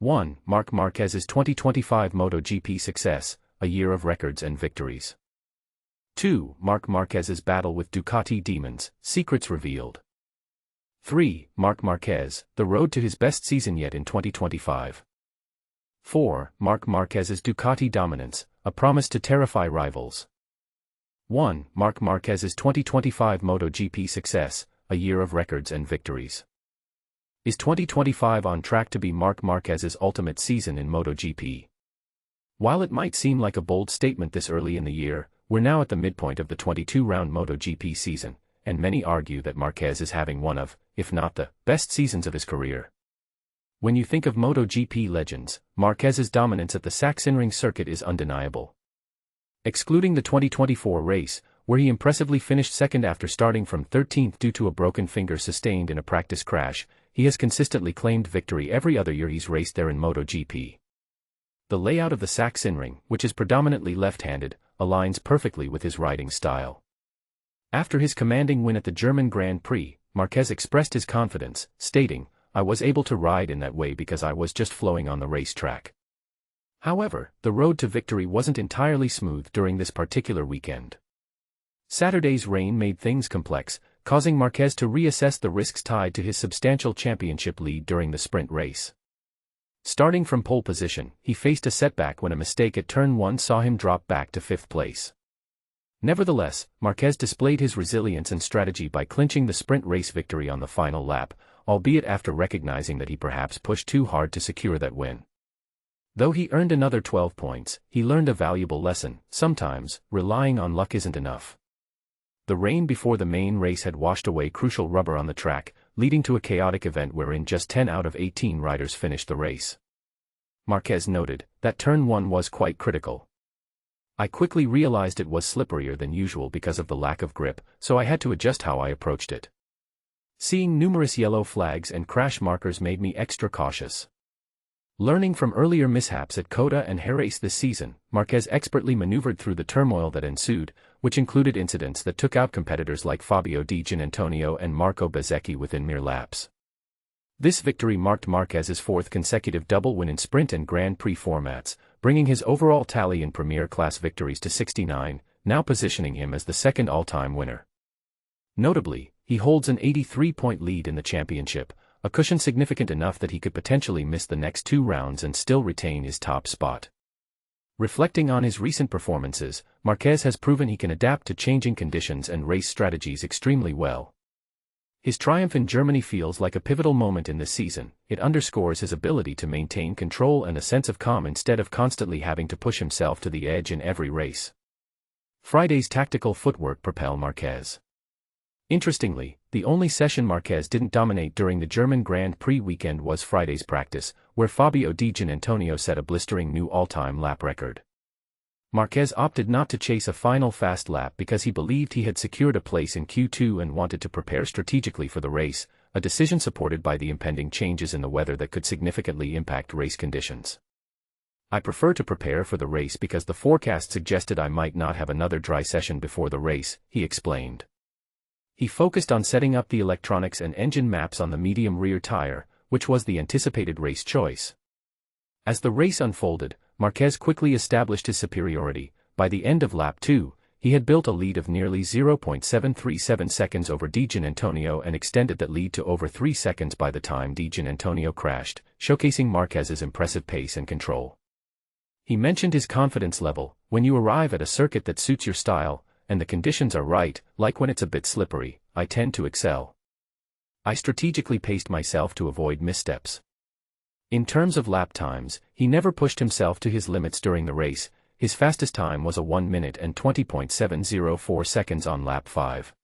1. Marc Marquez's 2025 MotoGP success, a year of records and victories. 2. Marc Marquez's battle with Ducati demons, secrets revealed. 3. Marc Marquez, the road to his best season yet in 2025. 4. Marc Marquez's Ducati dominance, a promise to terrify rivals. 1. Marc Marquez's 2025 MotoGP success, a year of records and victories. Is 2025 on track to be Marc Marquez's ultimate season in MotoGP? While it might seem like a bold statement this early in the year, we're now at the midpoint of the 22-round MotoGP season, and many argue that Marquez is having one of, if not the, best seasons of his career. When you think of MotoGP legends, Marquez's dominance at the Sachsenring circuit is undeniable. Excluding the 2024 race, where he impressively finished second after starting from 13th due to a broken finger sustained in a practice crash, he has consistently claimed victory every other year he's raced there in MotoGP. The layout of the Sachsenring, which is predominantly left-handed, aligns perfectly with his riding style. After his commanding win at the German Grand Prix, Marquez expressed his confidence, stating, "I was able to ride in that way because I was just flowing on the racetrack." However, the road to victory wasn't entirely smooth during this particular weekend. Saturday's rain made things complex, causing Marquez to reassess the risks tied to his substantial championship lead during the sprint race. Starting from pole position, he faced a setback when a mistake at turn 1 saw him drop back to 5th place. Nevertheless, Marquez displayed his resilience and strategy by clinching the sprint race victory on the final lap, albeit after recognizing that he perhaps pushed too hard to secure that win. Though he earned another 12 points, he learned a valuable lesson: sometimes, relying on luck isn't enough. The rain before the main race had washed away crucial rubber on the track, leading to a chaotic event wherein just 10 out of 18 riders finished the race. Marquez noted that turn 1 was quite critical. "I quickly realized it was slipperier than usual because of the lack of grip, so I had to adjust how I approached it. Seeing numerous yellow flags and crash markers made me extra cautious." Learning from earlier mishaps at Coda and Jerez this season, Marquez expertly maneuvered through the turmoil that ensued, which included incidents that took out competitors like Fabio Di Giannantonio and Marco Bezzecchi within mere laps. This victory marked Marquez's 4th consecutive double win in sprint and Grand Prix formats, bringing his overall tally in Premier Class victories to 69, now positioning him as the second all-time winner. Notably, he holds an 83-point lead in the championship, a cushion significant enough that he could potentially miss the next 2 rounds and still retain his top spot. Reflecting on his recent performances, Marquez has proven he can adapt to changing conditions and race strategies extremely well. His triumph in Germany feels like a pivotal moment in this season. It underscores his ability to maintain control and a sense of calm instead of constantly having to push himself to the edge in every race. Friday's tactical footwork propelled Marquez. Interestingly, the only session Marquez didn't dominate during the German Grand Prix weekend was Friday's practice, where Fabio Di Giannantonio set a blistering new all-time lap record. Marquez opted not to chase a final fast lap because he believed he had secured a place in Q2 and wanted to prepare strategically for the race, a decision supported by the impending changes in the weather that could significantly impact race conditions. "I prefer to prepare for the race because the forecast suggested I might not have another dry session before the race," he explained. He focused on setting up the electronics and engine maps on the medium rear tire, which was the anticipated race choice. As the race unfolded, Marquez quickly established his superiority. By the end of lap 2, he had built a lead of nearly 0.737 seconds over Di Giannantonio and extended that lead to over 3 seconds by the time Di Giannantonio crashed, showcasing Marquez's impressive pace and control. He mentioned his confidence level: "When you arrive at a circuit that suits your style, and the conditions are right, like when it's a bit slippery, I tend to excel. I strategically paced myself to avoid missteps." In terms of lap times, he never pushed himself to his limits during the race. His fastest time was a 1 minute and 20.704 seconds on lap 5.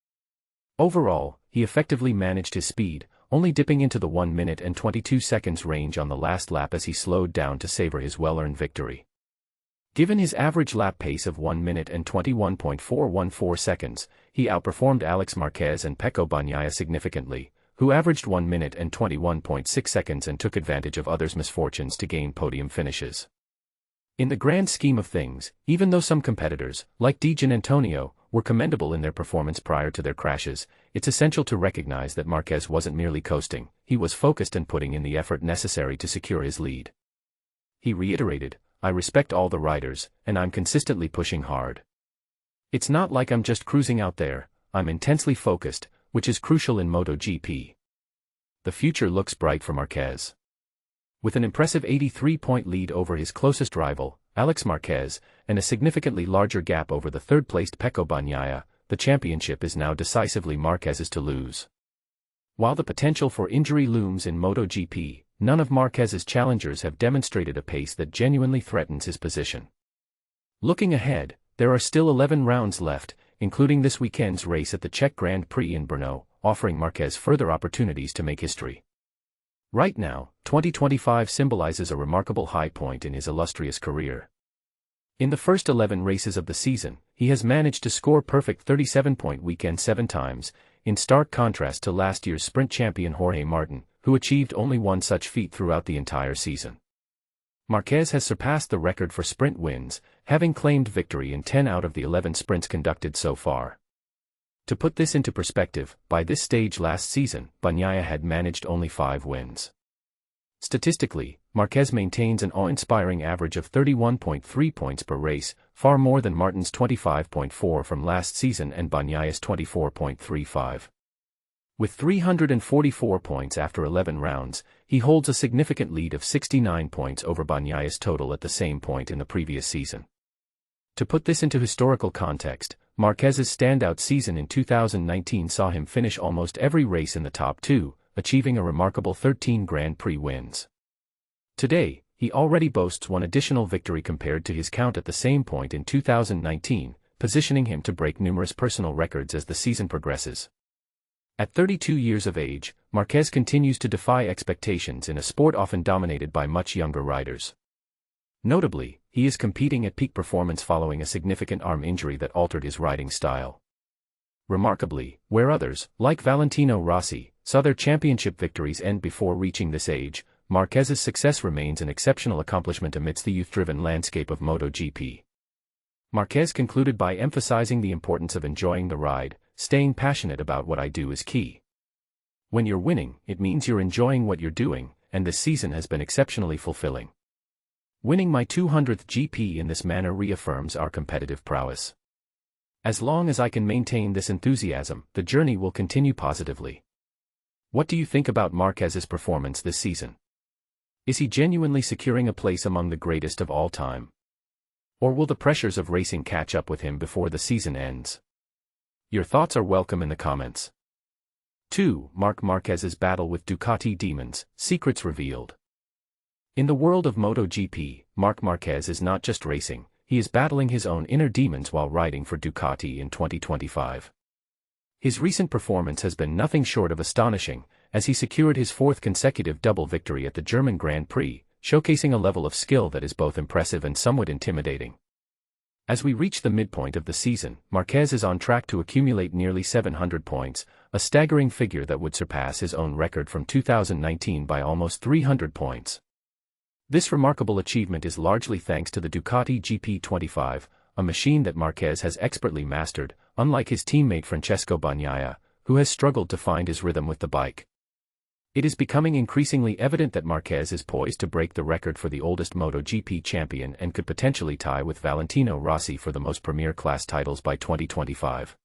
Overall, he effectively managed his speed, only dipping into the 1 minute and 22 seconds range on the last lap as he slowed down to savor his well-earned victory. Given his average lap pace of 1 minute and 21.414 seconds, he outperformed Alex Marquez and Pecco Bagnaia significantly, who averaged 1 minute and 21.6 seconds and took advantage of others' misfortunes to gain podium finishes. In the grand scheme of things, even though some competitors, like Di Giannantonio, were commendable in their performance prior to their crashes, it's essential to recognize that Marquez wasn't merely coasting. He was focused and putting in the effort necessary to secure his lead. He reiterated, "I respect all the riders, and I'm consistently pushing hard. It's not like I'm just cruising out there, I'm intensely focused, which is crucial in MotoGP." The future looks bright for Marquez. With an impressive 83-point lead over his closest rival, Alex Marquez, and a significantly larger gap over the third-placed Pecco Bagnaia, the championship is now decisively Marquez's to lose. While the potential for injury looms in MotoGP, none of Marquez's challengers have demonstrated a pace that genuinely threatens his position. Looking ahead, there are still 11 rounds left, including this weekend's race at the Czech Grand Prix in Brno, offering Marquez further opportunities to make history. Right now, 2025 symbolizes a remarkable high point in his illustrious career. In the first 11 races of the season, he has managed to score perfect 37-point weekend 7 times, in stark contrast to last year's sprint champion Jorge Martin, who achieved only one such feat throughout the entire season. Marquez has surpassed the record for sprint wins, having claimed victory in 10 out of the 11 sprints conducted so far. To put this into perspective, by this stage last season, Bagnaia had managed only 5 wins. Statistically, Marquez maintains an awe-inspiring average of 31.3 points per race, far more than Martin's 25.4 from last season and Bagnaia's 24.35. With 344 points after 11 rounds, he holds a significant lead of 69 points over Bagnaia's total at the same point in the previous season. To put this into historical context, Marquez's standout season in 2019 saw him finish almost every race in the top 2, achieving a remarkable 13 Grand Prix wins. Today, he already boasts one additional victory compared to his count at the same point in 2019, positioning him to break numerous personal records as the season progresses. At 32 years of age, Marquez continues to defy expectations in a sport often dominated by much younger riders. Notably, he is competing at peak performance following a significant arm injury that altered his riding style. Remarkably, where others, like Valentino Rossi, saw their championship victories end before reaching this age, Marquez's success remains an exceptional accomplishment amidst the youth-driven landscape of MotoGP. Marquez concluded by emphasizing the importance of enjoying the ride, "Staying passionate about what I do is key. When you're winning, it means you're enjoying what you're doing, and this season has been exceptionally fulfilling. Winning my 200th GP in this manner reaffirms our competitive prowess. As long as I can maintain this enthusiasm, the journey will continue positively." What do you think about Marquez's performance this season? Is he genuinely securing a place among the greatest of all time? Or will the pressures of racing catch up with him before the season ends? Your thoughts are welcome in the comments. 2. Marc Marquez's battle with Ducati demons, secrets revealed. In the world of MotoGP, Marc Marquez is not just racing, he is battling his own inner demons while riding for Ducati in 2025. His recent performance has been nothing short of astonishing, as he secured his 4th consecutive double victory at the German Grand Prix, showcasing a level of skill that is both impressive and somewhat intimidating. As we reach the midpoint of the season, Marquez is on track to accumulate nearly 700 points, a staggering figure that would surpass his own record from 2019 by almost 300 points. This remarkable achievement is largely thanks to the Ducati GP25, a machine that Marquez has expertly mastered, unlike his teammate Francesco Bagnaia, who has struggled to find his rhythm with the bike. It is becoming increasingly evident that Marquez is poised to break the record for the oldest MotoGP champion and could potentially tie with Valentino Rossi for the most premier class titles by 2025.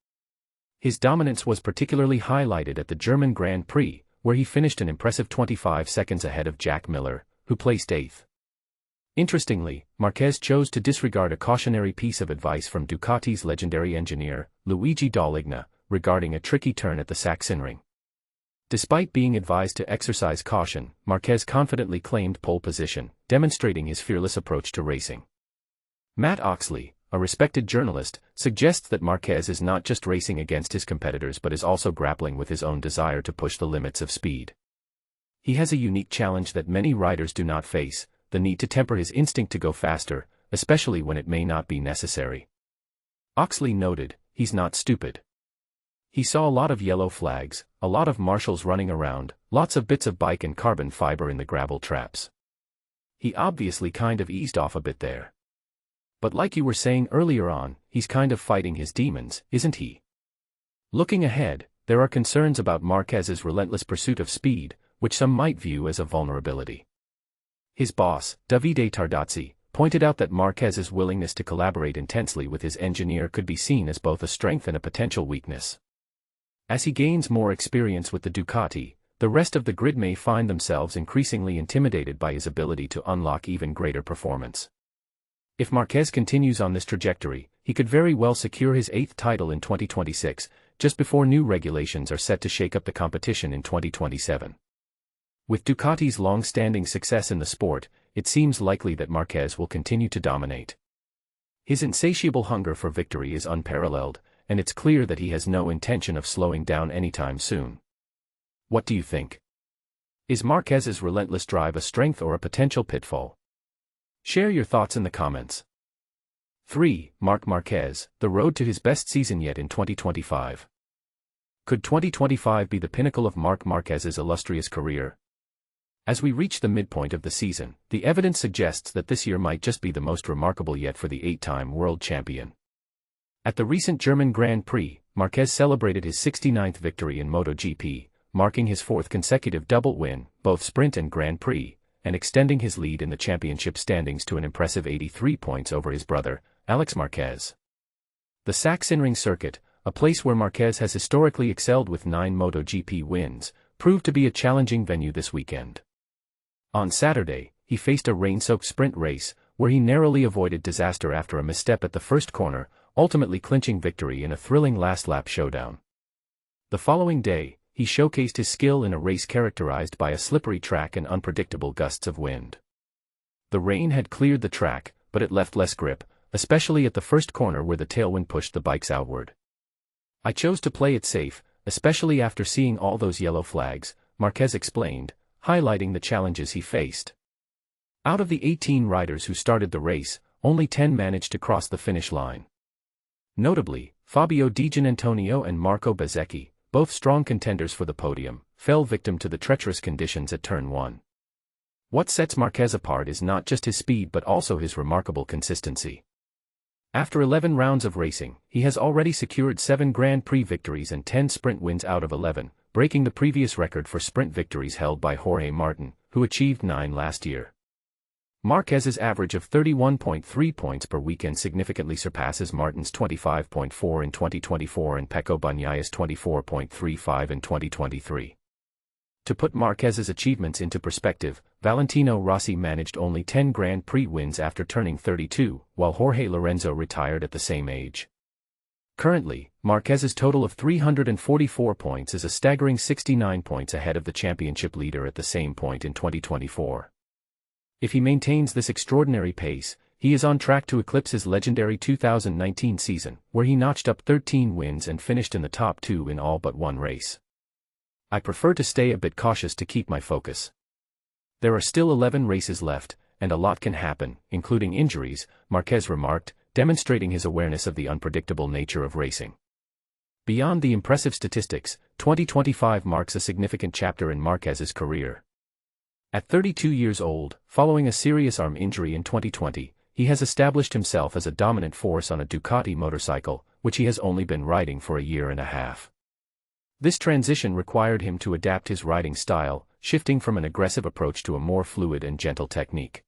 His dominance was particularly highlighted at the German Grand Prix, where he finished an impressive 25 seconds ahead of Jack Miller, who placed 8th. Interestingly, Marquez chose to disregard a cautionary piece of advice from Ducati's legendary engineer, Luigi Dall'Igna, regarding a tricky turn at the Sachsenring. Despite being advised to exercise caution, Marquez confidently claimed pole position, demonstrating his fearless approach to racing. Matt Oxley, a respected journalist, suggests that Marquez is not just racing against his competitors but is also grappling with his own desire to push the limits of speed. He has a unique challenge that many riders do not face, the need to temper his instinct to go faster, especially when it may not be necessary. Oxley noted, "He's not stupid. He saw a lot of yellow flags, a lot of marshals running around, lots of bits of bike and carbon fiber in the gravel traps. He obviously kind of eased off a bit there. But like you were saying earlier on, he's kind of fighting his demons, isn't he?" Looking ahead, there are concerns about Marquez's relentless pursuit of speed, which some might view as a vulnerability. His boss, Davide Tardozzi, pointed out that Marquez's willingness to collaborate intensely with his engineer could be seen as both a strength and a potential weakness. As he gains more experience with the Ducati, the rest of the grid may find themselves increasingly intimidated by his ability to unlock even greater performance. If Marquez continues on this trajectory, he could very well secure his 8th title in 2026, just before new regulations are set to shake up the competition in 2027. With Ducati's long-standing success in the sport, it seems likely that Marquez will continue to dominate. His insatiable hunger for victory is unparalleled, and it's clear that he has no intention of slowing down anytime soon. What do you think? Is Marquez's relentless drive a strength or a potential pitfall? Share your thoughts in the comments. 3. Marc Marquez, the road to his best season yet in 2025. Could 2025 be the pinnacle of Marc Marquez's illustrious career? As we reach the midpoint of the season, the evidence suggests that this year might just be the most remarkable yet for the 8-time world champion. At the recent German Grand Prix, Marquez celebrated his 69th victory in MotoGP, marking his 4th consecutive double win, both Sprint and Grand Prix, and extending his lead in the championship standings to an impressive 83 points over his brother, Alex Marquez. The Sachsenring circuit, a place where Marquez has historically excelled with 9 MotoGP wins, proved to be a challenging venue this weekend. On Saturday, he faced a rain-soaked sprint race, where he narrowly avoided disaster after a misstep at the first corner, ultimately clinching victory in a thrilling last-lap showdown. The following day, he showcased his skill in a race characterized by a slippery track and unpredictable gusts of wind. The rain had cleared the track, but it left less grip, especially at the first corner where the tailwind pushed the bikes outward. "I chose to play it safe, especially after seeing all those yellow flags," Marquez explained, highlighting the challenges he faced. Out of the 18 riders who started the race, only 10 managed to cross the finish line. Notably, Fabio Di Giannantonio and Marco Bezzecchi, both strong contenders for the podium, fell victim to the treacherous conditions at Turn 1. What sets Marquez apart is not just his speed but also his remarkable consistency. After 11 rounds of racing, he has already secured 7 Grand Prix victories and 10 sprint wins out of 11, breaking the previous record for sprint victories held by Jorge Martin, who achieved 9 last year. Marquez's average of 31.3 points per weekend significantly surpasses Martin's 25.4 in 2024 and Pecco Bagnaia's 24.35 in 2023. To put Marquez's achievements into perspective, Valentino Rossi managed only 10 Grand Prix wins after turning 32, while Jorge Lorenzo retired at the same age. Currently, Marquez's total of 344 points is a staggering 69 points ahead of the championship leader at the same point in 2024. If he maintains this extraordinary pace, he is on track to eclipse his legendary 2019 season, where he notched up 13 wins and finished in the top 2 in all but one race. "I prefer to stay a bit cautious to keep my focus. There are still 11 races left, and a lot can happen, including injuries," Marquez remarked, demonstrating his awareness of the unpredictable nature of racing. Beyond the impressive statistics, 2025 marks a significant chapter in Marquez's career. At 32 years old, following a serious arm injury in 2020, he has established himself as a dominant force on a Ducati motorcycle, which he has only been riding for a year and a half. This transition required him to adapt his riding style, shifting from an aggressive approach to a more fluid and gentle technique.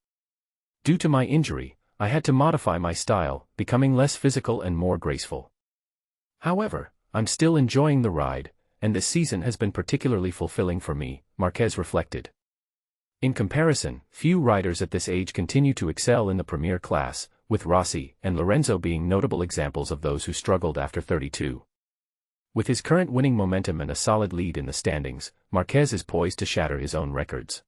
"Due to my injury, I had to modify my style, becoming less physical and more graceful. However, I'm still enjoying the ride, and this season has been particularly fulfilling for me," Marquez reflected. In comparison, few riders at this age continue to excel in the premier class, with Rossi and Lorenzo being notable examples of those who struggled after 32. With his current winning momentum and a solid lead in the standings, Marquez is poised to shatter his own records.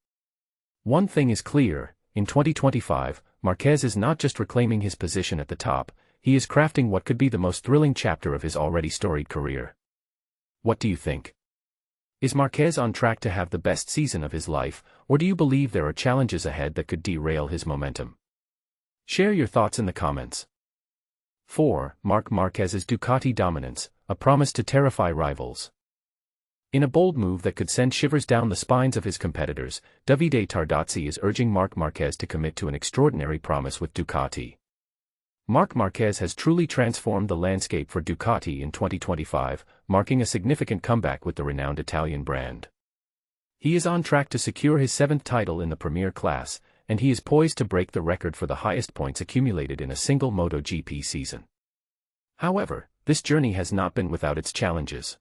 One thing is clear, in 2025, Marquez is not just reclaiming his position at the top, he is crafting what could be the most thrilling chapter of his already storied career. What do you think? Is Marquez on track to have the best season of his life, or do you believe there are challenges ahead that could derail his momentum? Share your thoughts in the comments. 4. Marc Marquez's Ducati dominance, a promise to terrify rivals. In a bold move that could send shivers down the spines of his competitors, Davide Tardozzi is urging Marc Marquez to commit to an extraordinary promise with Ducati. Marc Marquez has truly transformed the landscape for Ducati in 2025, marking a significant comeback with the renowned Italian brand. He is on track to secure his 7th title in the premier class, and he is poised to break the record for the highest points accumulated in a single MotoGP season. However, this journey has not been without its challenges.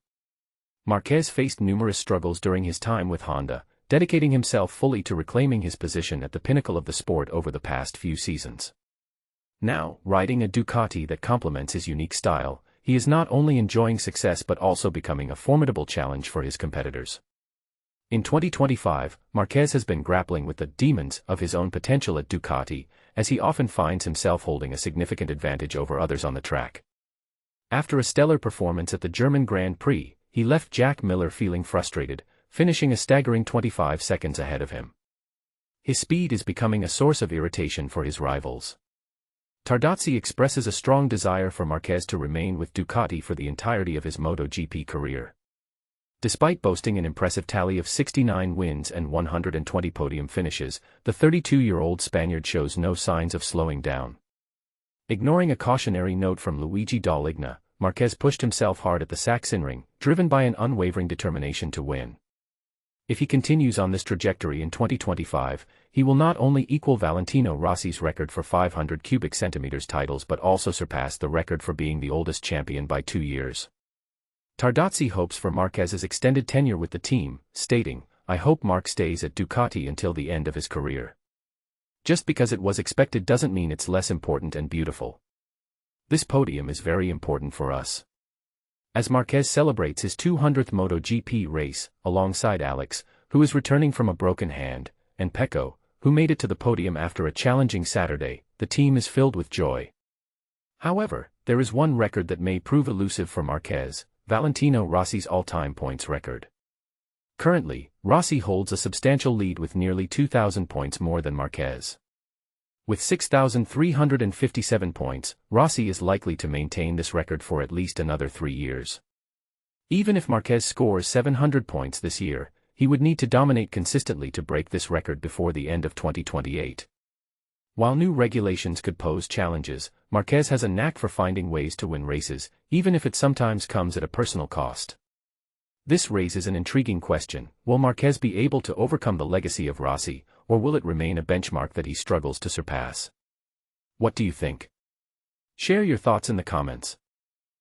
Marquez faced numerous struggles during his time with Honda, dedicating himself fully to reclaiming his position at the pinnacle of the sport over the past few seasons. Now, riding a Ducati that complements his unique style, he is not only enjoying success but also becoming a formidable challenge for his competitors. In 2025, Marquez has been grappling with the demons of his own potential at Ducati, as he often finds himself holding a significant advantage over others on the track. After a stellar performance at the German Grand Prix, he left Jack Miller feeling frustrated, finishing a staggering 25 seconds ahead of him. His speed is becoming a source of irritation for his rivals. Tardozzi expresses a strong desire for Marquez to remain with Ducati for the entirety of his MotoGP career. Despite boasting an impressive tally of 69 wins and 120 podium finishes, the 32-year-old Spaniard shows no signs of slowing down. Ignoring a cautionary note from Luigi Dall'Igna, Marquez pushed himself hard at the Sachsenring, driven by an unwavering determination to win. If he continues on this trajectory in 2025, he will not only equal Valentino Rossi's record for 500 cubic centimeters titles but also surpass the record for being the oldest champion by 2 years. Tardozzi hopes for Marquez's extended tenure with the team, stating, "I hope Marc stays at Ducati until the end of his career. Just because it was expected doesn't mean it's less important and beautiful. This podium is very important for us." As Marquez celebrates his 200th MotoGP race, alongside Alex, who is returning from a broken hand, and Pecco, who made it to the podium after a challenging Saturday, the team is filled with joy. However, there is one record that may prove elusive for Marquez: Valentino Rossi's all-time points record. Currently, Rossi holds a substantial lead with nearly 2,000 points more than Marquez. With 6,357 points, Rossi is likely to maintain this record for at least another 3 years. Even if Marquez scores 700 points this year, he would need to dominate consistently to break this record before the end of 2028. While new regulations could pose challenges, Marquez has a knack for finding ways to win races, even if it sometimes comes at a personal cost. This raises an intriguing question: will Marquez be able to overcome the legacy of Rossi, or will it remain a benchmark that he struggles to surpass? What do you think? Share your thoughts in the comments.